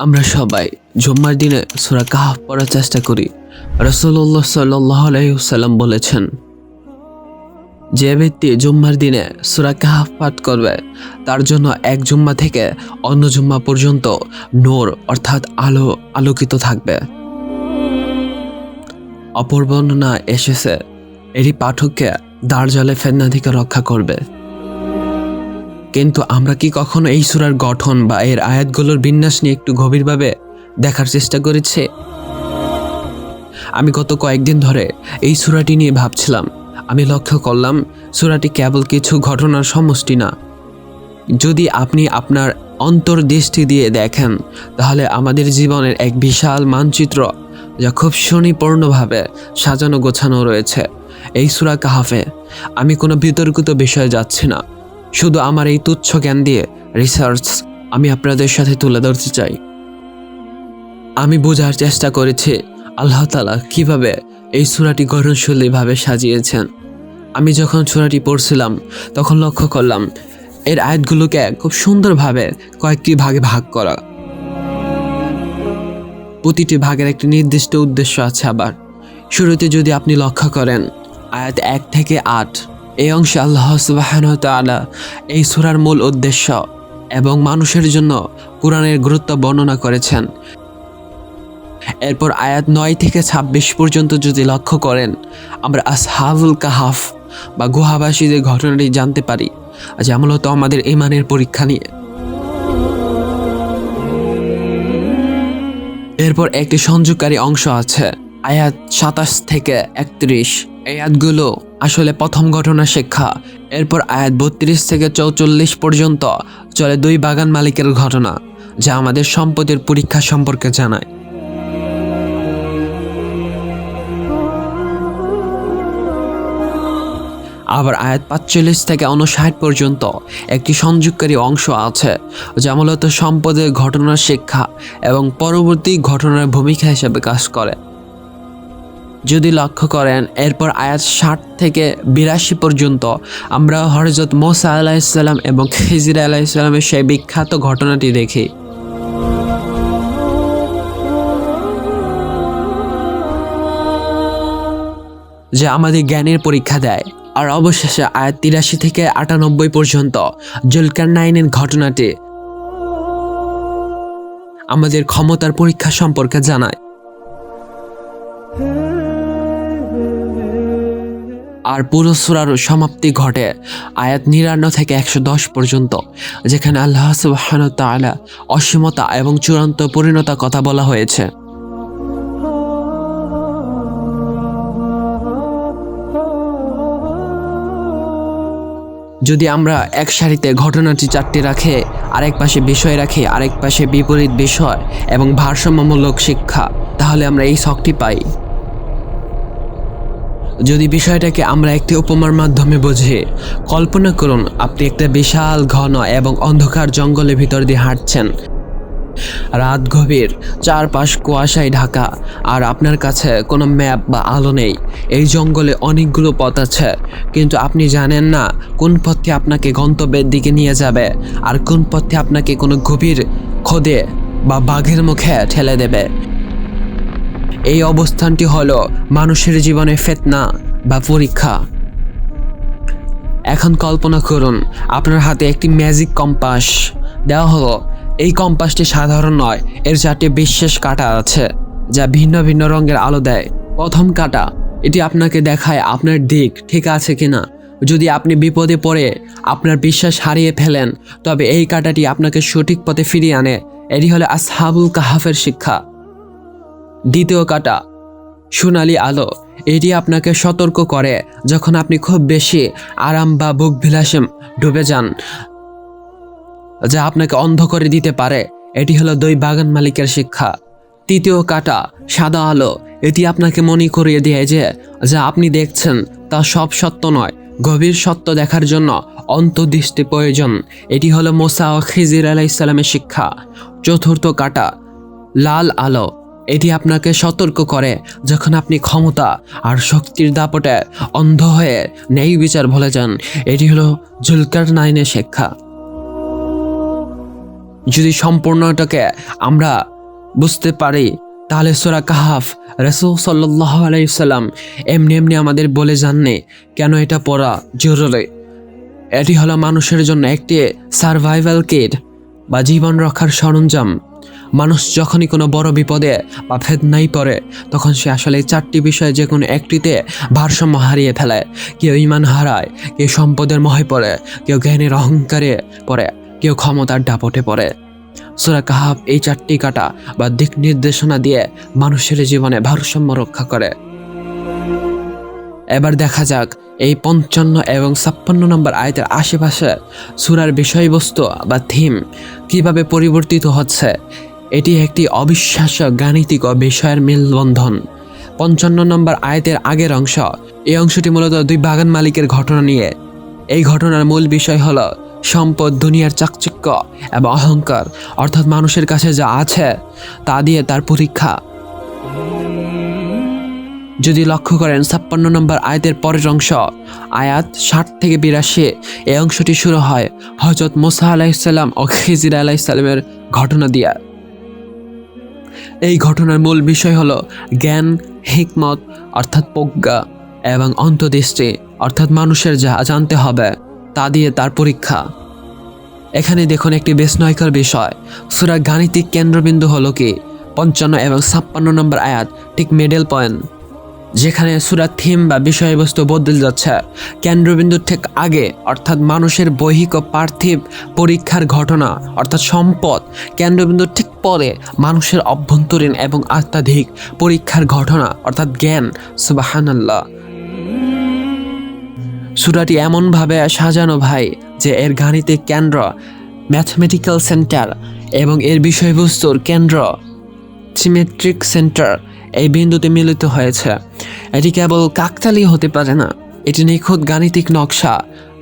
আমরা সবাই জুম্মার দিনে সূরা কাহফ পড়ার চেষ্টা করি। রাসূলুল্লাহ সাল্লাল্লাহু আলাইহি ওয়াসাল্লাম বলেছেন, যে ব্যক্তি জুম্মার দিনে সূরা কাহফ পাঠ করবে তার জন্য এক জুম্মা থেকে অন্য জুম্মা পর্যন্ত নূর অর্থাৎ আলো আলোকিত থাকবে। অপর বর্ণনা এসেছে, এটি পাঠককে দাজ্জালে ফিতনা থেকে রক্ষা করবে। কিন্তু আমরা কি কখনো এই সূরার গঠন বা এর আয়াতগুলোর বিন্যাস নিয়ে একটু গভীরভাবে দেখার চেষ্টা করেছি? আমি গত কয়েকদিন ধরে এই সূরাটি নিয়ে ভাবছিলাম। আমি লক্ষ্য করলাম সূরাটি কেবল কিছু ঘটনার সমষ্টি না। যদি আপনি আপনার অন্তর্দৃষ্টি দিয়ে দেখেন তাহলে আমাদের জীবনের এক বিশাল মানচিত্র যা খুব সুনিপুণভাবে সাজানো গোছানো রয়েছে এই সূরা কাহফে। আমি কোনো বিতর্কিত বিষয়ে যাচ্ছি না, শুধু আমার এই তুচ্ছ জ্ঞান দিয়ে রিসার্চ আমি আপনাদের সাথে তুলে ধরতে চাই। আমি বোঝার চেষ্টা করেছি আল্লাহ তাআলা কিভাবে এই সূরাটি গঠনশৈলীভাবে সাজিয়েছেন। আমি যখন সূরাটি পড়ছিলাম তখন লক্ষ্য করলাম এর আয়াতগুলোকে খুব সুন্দরভাবে কয়েকটি ভাগে ভাগ করা। প্রতিটি ভাগের একটি নির্দিষ্ট উদ্দেশ্য আছে। আবার শুরুতে যদি আপনি লক্ষ্য করেন আয়াত 1 থেকে 8, এই অংশে আল্লাহ সুবহানাহু ওয়া তাআলা এই সূরার মূল উদ্দেশ্য এবং মানুষের জন্য কোরআনের গুরুত্ব বর্ণনা করেছেন। এরপর আয়াত 9 থেকে 26 পর্যন্ত যদি লক্ষ্য করেন আমরা আসহাবুল কাহফ বা গুহাবাসীদের ঘটনাটি জানতে পারি, যা মূলত আমাদের ঈমানের পরীক্ষা নিয়ে। এরপর একটি সংযোগকারী অংশ আছে আয়াত 27 থেকে 31। এই আয়াতগুলো আসলে প্রথম ঘটনা শিক্ষা। এরপর আয়াত 32 থেকে 44 পর্যন্ত চলে দুই বাগান মালিকের ঘটনা, যা আমাদের সম্পদের পরীক্ষা সম্পর্কে জানায়। আবার আয়াত 45 থেকে 59 পর্যন্ত একটি সংযোগকারী অংশ আছে যা মূলত সম্পদের ঘটনার শিক্ষা এবং পরবর্তী ঘটনার ভূমিকা হিসেবে কাজ করে। যদি লক্ষ্য করেন এরপর আয়াত 60 থেকে 82 পর্যন্ত আমরা হযরত মূসা আলাইহিস সালাম এবং খিজির আলাইহিস সালামের সেই বিখ্যাত ঘটনাটি দেখি। যা আমাদের জ্ঞানের পরীক্ষা দেয়। আর অবশেষে আয়াত 83 থেকে 98 পর্যন্ত জুলকারনাইনের ঘটনাটি আমাদের ক্ষমতার পরীক্ষা সম্পর্কে জানায়। আর পুরো সূরার সমাপ্তি ঘটে আয়াত 99 থেকে 110 পর্যন্ত, যেখানে আল্লাহ সুবহানাহু ওয়া তাআলা অসীমতা এবং চূড়ান্ত পরিণতার কথা বলা হয়েছে। যদি আমরা এক সারিতে ঘটনাটি 4টি রাখে, আরেক পাশে বিষয় রাখি, আরেক পাশে বিপরীত বিষয় এবং ভারসাম্যমূলক শিক্ষা, তাহলে আমরা এই ছকটি পাই। যদি বিষয়টাকে আমরা একটি উপমার মাধ্যমে বুঝি, কল্পনা করুন আপনি একটা বিশাল ঘন এবং অন্ধকার জঙ্গলের ভিতর দিয়ে হাঁটছেন। রাত গভীর, চারপাশ কুয়াশায় ঢাকা, আর আপনার কাছে কোনো ম্যাপ বা আলো নেই। এই জঙ্গলে অনেকগুলো পথ আছে, কিন্তু আপনি জানেন না কোন পথটি আপনাকে গন্তব্যের দিকে নিয়ে যাবে আর কোন পথটি আপনাকে কোনো গভীর খোদে বা বাঘের মুখে ঠেলে দেবে। এই অবস্থানটি হলো মানুষের জীবনে ফিতনা বা পরীক্ষা। এখন কল্পনা করুন আপনার হাতে একটি ম্যাজিক কম্পাস দেওয়া হলো। এই কম্পাসটি সাধারণ নয়, এর 4টি বিশেষ কাঁটা আছে যা ভিন্ন ভিন্ন রঙের আলো দেয়। প্রথম কাঁটা, এটি আপনাকে দেখায় আপনার দিক ঠিক আছে কিনা। যদি আপনি বিপদে পড়ে আপনার বিশ্বাস হারিয়ে ফেলেন তবে এই কাঁটাটি আপনাকে সঠিক পথে ফিরিয়ে আনে। এটি হলো আসহাবুল কাহফের শিক্ষা। দ্বিতীয় কাঁটা, সোনালী আলো, এটি আপনাকে সতর্ক করে যখন আপনি খুব বেশি আরাম বা ভোগবিলাসে ডুবে যান, যা আপনাকে অন্ধ করে দিতে পারে। এটি হলো দুই বাগান মালিকের শিক্ষা। তৃতীয় কাঁটা, সাদা আলো, এটি আপনাকে মনে করিয়ে দেয় যে যা আপনি দেখছেন তা সব সত্য নয়, গভীর সত্য দেখার জন্য অন্তর্দৃষ্টি প্রয়োজন। এটি হলো মূসা ও খিজির আলাইহিস সালামের শিক্ষা। চতুর্থ কাঁটা, লাল আলো, এটি আপনাকে সতর্ক করে যখন আপনি ক্ষমতা আর শক্তির দাপটে অন্ধ হয়ে ন্যায় বিচার ভুলে যান। এটি হলো জুলকারনাইনের শিক্ষা। যদি সম্পূর্ণটাকে আমরা বুঝতে পারি, তাহলে সূরা কাহাফ রাসূল সাল্লাল্লাহু আলাইহি ওয়াসাল্লাম এমনি আমাদের বলে যাননি কেন এটা পড়া জরুরি। এটি হলো মানুষের জন্য একটি সার্ভাইভাল কিট বা জীবন রক্ষার সরঞ্জাম। মানুষ যখনই কোনো বড় বিপদে বা ফেতনায় পড়ে, তখন সে আসলে এই 4টি বিষয়ে যে কোনো একটিতে ভারসাম্য হারিয়ে ফেলে। কেউ ঈমান হারায়, কেউ সম্পদের মোহে পড়ে, কেউ জ্ঞানের অহংকারে পড়ে, কেউ ক্ষমতার দাপটে পড়ে। সূরা কাহাফ এই 4টি কাঁটা বা দিক নির্দেশনা দিয়ে মানুষের জীবনে ভারসাম্য রক্ষা করে। এবার দেখা যাক এই 55 এবং 56 নম্বর আয়াতের আশেপাশে সূরার বিষয়বস্তু বা থিম কিভাবে পরিবর্তিত হচ্ছে। এটি একটি অবিশ্বাস্য গাণিতিক ও বিষয়ের মেলবন্ধন। 55 নম্বর আয়াতের আগের অংশ, এই অংশটি মূলত 2 বাগান মালিকের ঘটনা নিয়ে। এই ঘটনার মূল বিষয় হলো সম্পদ, দুনিয়ার চাকচিক্য এবং অহংকার, অর্থাৎ মানুষের কাছে যা আছে তা দিয়ে তার পরীক্ষা। যদি লক্ষ্য করেন 56 নম্বর আয়াতের পরের অংশ, আয়াত 60 থেকে 82, এই অংশটি শুরু হয় হযরত মুসা আলাইহিস সালাম ও খিজির আলাইহিস সালামের ঘটনা দিয়ে। এই ঘটনার মূল বিষয় হলো জ্ঞান, হিকমত অর্থাৎ প্রজ্ঞা এবং অন্তর্দৃষ্টি অর্থাৎ মানুষের যা জানতে হবে তা দিয়ে তার পরীক্ষা। এখানে দেখুন একটি বিস্ময়কর বিষয়, সূরার গাণিতিক কেন্দ্রবিন্দু হলো কি 55 এবং 56 নম্বর আয়াত ঠিক মিডল পয়েন্ট, যেখানে সূরার থিম বা বিষয়বস্তু বদলে যাচ্ছে। কেন্দ্রবিন্দুর ঠিক আগে অর্থাৎ মানুষের বৈহিক ও পার্থিব পরীক্ষার ঘটনা অর্থাৎ সম্পদ, কেন্দ্রবিন্দুর ঠিক পরে মানুষের অভ্যন্তরীণ এবং আত্মাধিক পরীক্ষার ঘটনা অর্থাৎ জ্ঞান। সুবহানাল্লাহ। সূরাটি এমনভাবে সাজানো ভাই যে এর গাণিতিক কেন্দ্র ম্যাথমেটিক্যাল সেন্টার এবং এর বিষয়বস্তুর কেন্দ্র সিমেট্রিক সেন্টার এই বিন্দুতে মিলিত হয়েছে। এটি কেবল কাকতালীয় হতে পারে না, এটি নিখুঁত গাণিতিক নকশা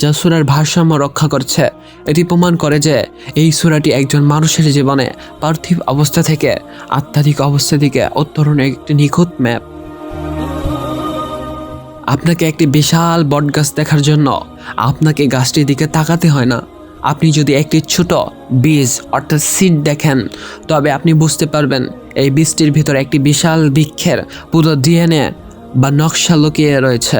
যা সূরার ভারসাম্য রক্ষা করছে। এটি প্রমাণ করে যে এই সূরাটি একজন মানুষের জীবনে পার্থিব অবস্থা থেকে আত্মাধিক অবস্থা দিকে উত্তরণের একটি নিখুঁত ম্যাপ। আপনাকে একটি বিশাল বটগাছ দেখার জন্য আপনাকে গাছটির দিকে তাকাতে হয় না। আপনি যদি একটি ছোট বীজ অর্থাৎ সিড দেখেন, তবে আপনি বুঝতে পারবেন এই বীজটির ভিতরে একটি বিশাল বৃক্ষের পুরো ডিএনএ বা নকশা লুকিয়ে রয়েছে।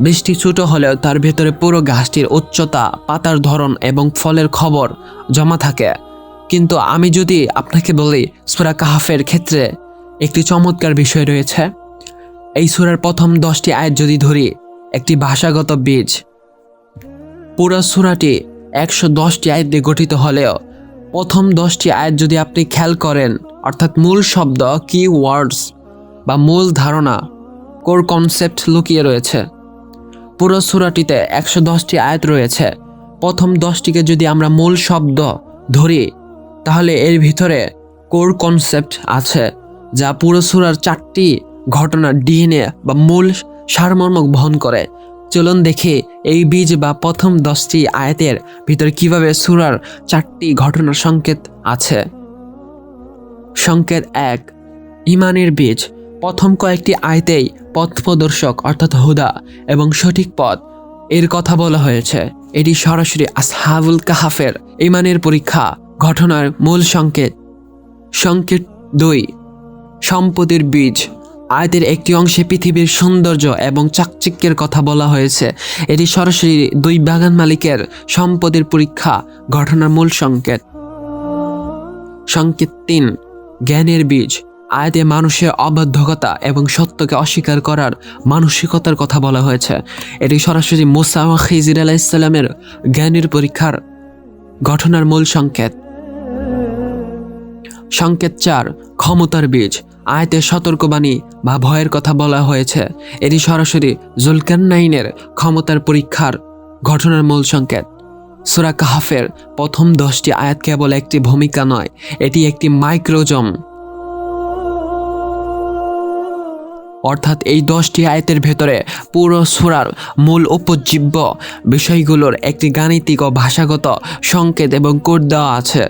বীজটি ছোট হলেও তার ভেতরে পুরো গাছটির উচ্চতা, পাতার ধরন এবং ফলের খবর জমা থাকে। কিন্তু আমি যদি আপনাকে বলি সূরা কাহাফের ক্ষেত্রে একটি চমৎকার বিষয় রয়েছে। এই সূরার প্রথম 10টি আয়াত যদি ধরি, একটি ভাষাগত বীজ। পুরো সূরাটি 110টি আয়াত দিয়ে গঠিত হলেও প্রথম 10টি আয়াত যদি আপনি খেয়াল করেন, অর্থাৎ মূল শব্দ, কি ওয়ার্ডস বা মূল ধারণা, কোর কনসেপ্ট লুকিয়ে রয়েছে। পুরো সূরাটিতে 110টি আয়াত রয়েছে। প্রথম 10টিকে যদি আমরা মূল শব্দ ধরি, তাহলে এর ভিতরে কোর কনসেপ্ট আছে যা পুরো সূরার 4টি ঘটনার ডিএনএ বা মূল সারমর্ম বহন করে। চলুন দেখি এই বীজ বা প্রথম 10টি আয়াতের ভিতরে কিভাবে সূরার 4টি ঘটনার সংকেত আছে। সংকেত 1, ঈমানের বীজ। প্রথম কয়েকটি আয়াতেই পথ প্রদর্শক অর্থাৎ হুদা এবং সঠিক পথ এর কথা বলা হয়েছে। এটি সরাসরি আসহাবুল কাহাফের ঈমানের পরীক্ষা ঘটনার মূল সংকেত। সংকেত 2, সম্পদের বীজ। আয়াতের একটি অংশে পৃথিবীর সৌন্দর্য এবং চাকচিক্যের কথা বলা হয়েছে। এটি সরাসরি 2 বাগান মালিকের সম্পদের পরীক্ষা ঘটনার মূল সংকেত। সংকেত 3, জ্ঞানের বীজ। আয়াতে মানুষের অবাধ্যতা এবং সত্যকে অস্বীকার করার মানসিকতার কথা বলা হয়েছে। এটি সরাসরি মুসা ও খিজির আলাইহিস সালামের জ্ঞানের পরীক্ষার ঘটনার মূল সংকেত। সংকেত 4, ক্ষমতার বীজ। আয়াতে সতর্কবাণী বা ভয়ের কথা বলা হয়েছে। এটি সরাসরি জুলকারনাইনের ক্ষমতার পরীক্ষার ঘটনার মূল সংকেত। সূরা কাহাফের প্রথম 10টি আয়াত কেবল একটি ভূমিকা নয়, এটি একটি মাইক্রোজম, অর্থাৎ এই 10টি আয়াতের ভেতরে পুরো সূরার মূল উপজীব্য বিষয়গুলোর একটি গাণিতিক ও ভাষাগত সংকেত এবং কোড দেওয়া আছে।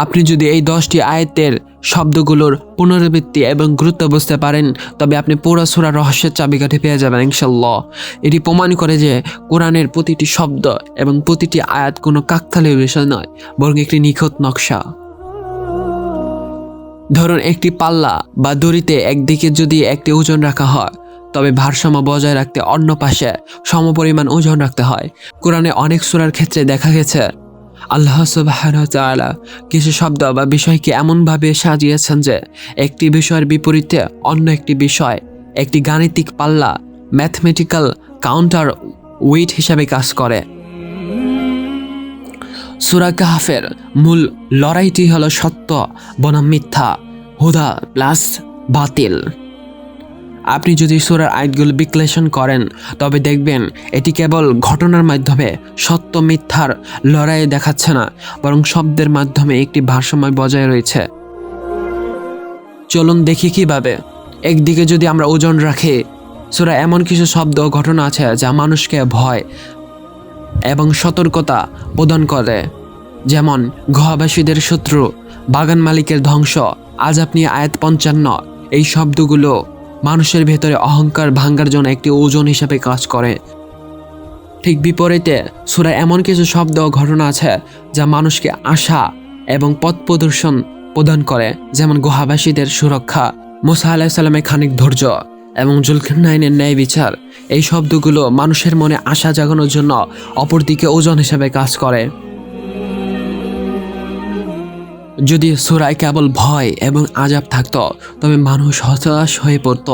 আপনি যদি এই 10টি আয়াতের শব্দগুলোর পুনরাবৃত্তি এবং গুরুত্ব বুঝতে পারেন, তবে আপনি পুরো সূরার রহস্যের চাবিকাঠি পেয়ে যাবেন ইনশাআল্লাহ। এটি প্রমাণ করে যে কোরআনের প্রতিটি শব্দ এবং প্রতিটি আয়াত কোনো কাকতালীয় বিষয় নয়, বরং একটি নিখুঁত নকশা। ধরুন, একটি পাল্লা বা দড়িতে একদিকে যদি একটি ওজন রাখা হয়, তবে ভারসাম্য বজায় রাখতে অন্য পাশে সমপরিমাণ ওজন রাখতে হয়। কোরআনে অনেক সূরার ক্ষেত্রে দেখা গেছে আল্লাহ সুবহানাহু ওয়া তাআলা কিছু শব্দ বা বিষয়কে এমনভাবে সাজিয়েছেন যে একটি বিষয়ের বিপরীতে অন্য একটি বিষয় একটি গাণিতিক পাল্লা, ম্যাথমেটিক্যাল কাউন্টার ওয়েট হিসাবে কাজ করে। সূরা কাহফের মূল লড়াইটি হলো সত্য বনাম মিথ্যা, হুদা প্লাস বাতিল। আপনি যদি সূরার আয়াতগুলো বিশ্লেষণ করেন, তবে দেখবেন এটি কেবল ঘটনার মাধ্যমে সত্য মিথ্যার লড়াইয়ে দেখাচ্ছে না, বরং শব্দের মাধ্যমে একটি ভারসাম্য বজায় রয়েছে। চলুন দেখি কিভাবে। একদিকে যদি আমরা ওজন রাখি, সূরা এমন কিছু শব্দ ও ঘটনা আছে যা মানুষকে ভয় এবং সতর্কতা প্রদান করে, যেমন গুহাবাসীদের শত্রু, বাগান মালিকের ধ্বংস। আজ আপনি আয়াত 55, এই শব্দগুলো মানুষের ভেতরে অহংকার ভাঙার জন্য একটি ওজন হিসেবে কাজ করে। ঠিক বিপরীতে সূরায় এমন কিছু শব্দ ও ঘটনা আছে যা মানুষকে আশা এবং পথ প্রদর্শন প্রদান করে, যেমন গুহাবাসীদের সুরক্ষা, মুসা আলাইহিস সালামের খানিক ধৈর্য এবং জুলকারনাইনের ন্যায় বিচার। এই শব্দগুলো মানুষের মনে আশা জাগানোর জন্য অপরদিকে ওজন হিসেবে কাজ করে। যদি সূরায় কেবল ভয় এবং আযাব থাকতো, তবে মানুষ হতাশ হয়ে পড়ত।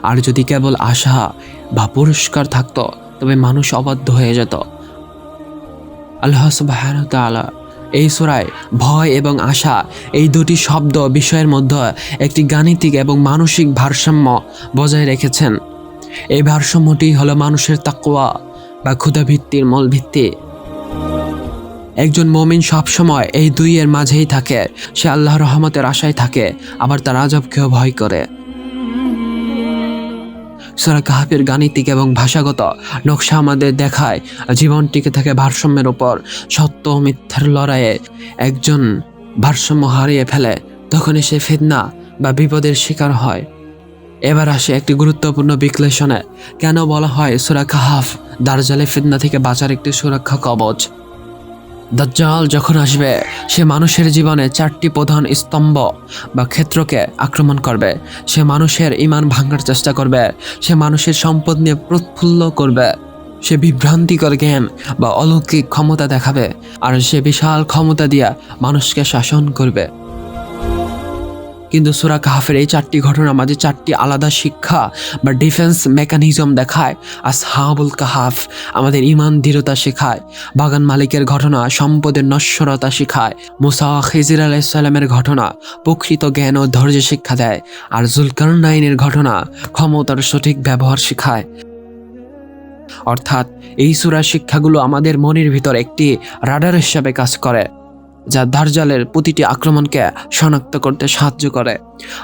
আর যদি কেবল আশা বা পুরস্কার থাকতো, তবে মানুষ অবাধ্য হয়ে যেত। আল্লাহ সুবহানাহু ওয়া তাআলা এই সূরায় ভয় এবং আশা, এই দুটি শব্দ বিষয়ের মধ্যে একটি গাণিতিক এবং মানসিক ভারসাম্য বজায় রেখেছেন। এই ভারসাম্যটি হলো মানুষের তাকওয়া বা ক্ষুধাভিত্তির মূল ভিত্তি। একজন মুমিন সবসময় এই দুইয়ের মাঝেই থাকে। সে আল্লাহর রহমতের আশায় থাকে, আবার তার আযাবকেও ভয় করে। সূরা কাহফের গাণিতিক এবং ভাষাগত নকশা আমাদের দেখায় জীবন টিকে থাকে ভারসাম্যের উপর। সত্য ও মিথ্যার লড়াইয়ে একজন ভারসাম্য হারিয়ে ফেলে, তখনই সে ফিতনা বা বিপদের শিকার হয়। এবার আসে একটি গুরুত্বপূর্ণ বিশ্লেষণে। কেন বলা হয় সূরা কাহফ দাজ্জালে ফিতনা থেকে বাঁচার একটি সুরক্ষা কবচ? দাজ্জাল যখন আসবে, সে মানুষের জীবনে 4টি প্রধান স্তম্ভ বা ক্ষেত্রকে আক্রমণ করবে। সে মানুষের ঈমান ভাঙার চেষ্টা করবে, সে মানুষের সম্পদ নিয়ে প্রফুল্ল করবে, সে বিভ্রান্তিকর জ্ঞান বা অলৌকিক ক্ষমতা দেখাবে, আর সে বিশাল ক্ষমতা দিয়া মানুষকে শাসন করবে। কিন্তু সূরা কাহফের এই 4টি ঘটনা মাঝে 4টি আলাদা শিক্ষা বা ডিফেন্স মেকানিজম দেখায়। আসহাবুল কাহফ আমাদের ঈমান দৃঢ়তা শেখায়, বাগান মালিকের ঘটনা সম্পদের নশ্বরতা শেখায়, মুসা খিজির আলাইহিস সালামের ঘটনা প্রকৃত জ্ঞান ও ধৈর্য শিক্ষা দেয়, আর জুলকারনাইনের ঘটনা ক্ষমতার সঠিক ব্যবহার শেখায়। অর্থাৎ এই সূরার শিক্ষাগুলো আমাদের মনের ভিতর একটি রাডার হিসাবে কাজ করে, যা দাজ্জালের প্রতিটি আক্রমণকে শনাক্ত করতে সাহায্য করে।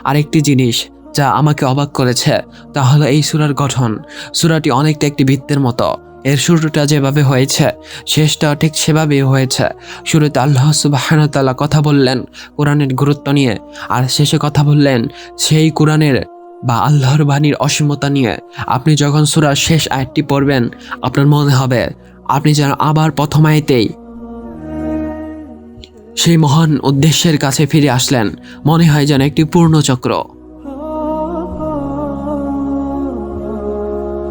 আরেকটি জিনিস যা আমাকে অবাক করেছে তা হলো এই সূরার গঠন। সূরাটি অনেকটা একটি বৃত্তের মতো। এর শুরুটা যেভাবে হয়েছে, শেষটা ঠিক সেভাবেই হয়েছে। শুরুতে আল্লাহ সুবহানাহু ওয়া তাআলা কথা বললেন কোরআনের গুরুত্ব নিয়ে, আর শেষে কথা বললেন সেই কোরআনের বা আল্লাহর বাণীর অসীমতা নিয়ে। আপনি যখন সূরার শেষ আয়াতটি পড়বেন, আপনার মনে হবে আপনি যেন আবার প্রথম আয়াতেই সেই মহান উদ্দেশ্যের কাছে ফিরে আসলেন। মনে হয় যেন একটি পূর্ণচক্র।